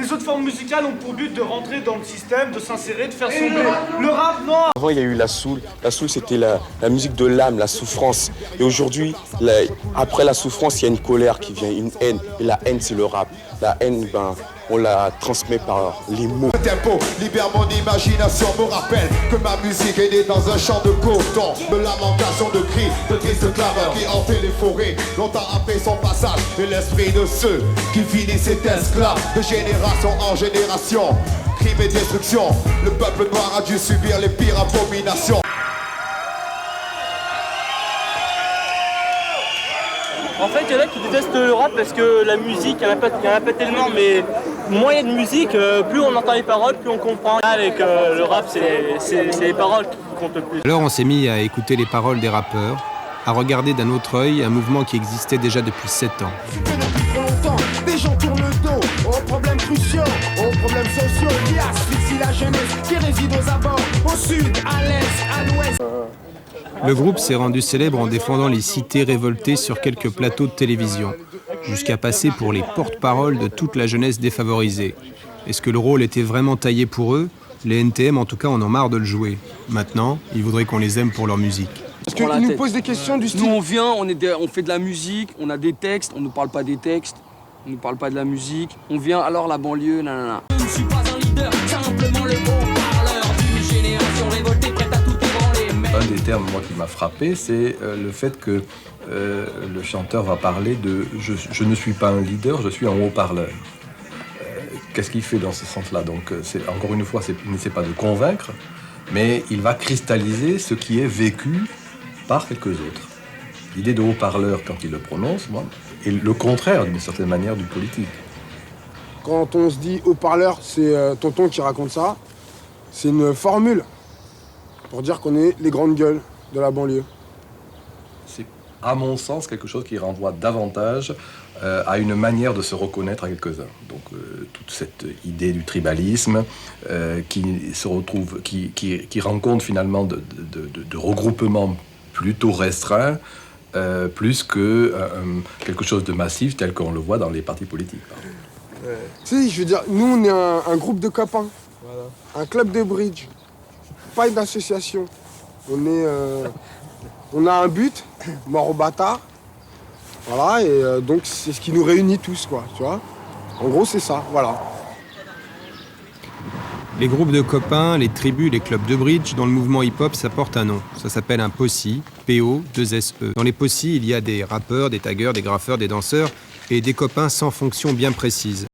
Les autres formes musicales ont pour but de rentrer dans le système, de s'insérer, de faire son blé. Le rap, non. Avant, il y a eu la soul. La soul, c'était la musique de l'âme, la souffrance. Et aujourd'hui, après la souffrance, il y a une colère qui vient, une haine. Et la haine, c'est le rap. La haine, on la transmet par les mots. Le tempo libère mon imagination, me rappelle que ma musique est née dans un champ de coton. De lamentations, de cris, de tristes clameurs qui hantaient les forêts longtemps après son passage. Et l'esprit de ceux qui finissent est esclave de génération en génération. Crime et destruction, le peuple noir a dû subir les pires abominations. En fait, il y en a qui détestent le rap parce que la musique, il n'y en a pas tellement, mais moins il y a de musique, plus on entend les paroles, plus on comprend. Avec le rap, c'est les paroles qui comptent le plus. Alors on s'est mis à écouter les paroles des rappeurs, à regarder d'un autre œil un mouvement qui existait déjà depuis 7 ans. Depuis trop longtemps, des gens tournent le dos aux problèmes cruciaux, aux problèmes sociaux qui asphyxient la jeunesse, qui réside aux abords, au sud, à l'est, à l'ouest. Le groupe s'est rendu célèbre en défendant les cités révoltées sur quelques plateaux de télévision, jusqu'à passer pour les porte-paroles de toute la jeunesse défavorisée. Est-ce que le rôle était vraiment taillé pour eux? Les NTM, en tout cas, en ont marre de le jouer. Maintenant, ils voudraient qu'on les aime pour leur musique. Parce qu'ils nous posent des questions du style. Nous, on vient, on fait de la musique, on a des textes, on ne nous parle pas des textes, on ne nous parle pas de la musique. On vient, alors la banlieue, nanana. Je ne suis pas un leader, simplement le bon parleur d'une génération révoltée prête à tout ébranler. Un des termes, moi, qui m'a frappé, c'est le fait que le chanteur va parler de « je ne suis pas un leader, je suis un haut-parleur ». Qu'est-ce qu'il fait dans ce sens-là? Donc, encore une fois, il n'essaie pas de convaincre, mais il va cristalliser ce qui est vécu par quelques autres. L'idée de haut-parleur, quand il le prononce, moi, est le contraire, d'une certaine manière, du politique. Quand on se dit haut-parleur, c'est Tonton qui raconte ça. C'est une formule pour dire qu'on est les grandes gueules de la banlieue. C'est, à mon sens, quelque chose qui renvoie davantage à une manière de se reconnaître à quelques-uns. Donc, toute cette idée du tribalisme qui se retrouve, qui rencontre finalement de regroupements plutôt restreints, plus que quelque chose de massif tel qu'on le voit dans les partis politiques. Tu sais, je veux dire, nous, on est un groupe de copains, voilà. Un club de bridge, pas une association. On a un but, mort au bâtard. Voilà, et donc c'est ce qui nous réunit tous, quoi, tu vois. En gros, c'est ça, voilà. Les groupes de copains, les tribus, les clubs de bridge, dans le mouvement hip-hop, ça porte un nom. Ça s'appelle un posse, P-O-2-S-E. Dans les posses, il y a des rappeurs, des taggeurs, des graffeurs, des danseurs et des copains sans fonction bien précise.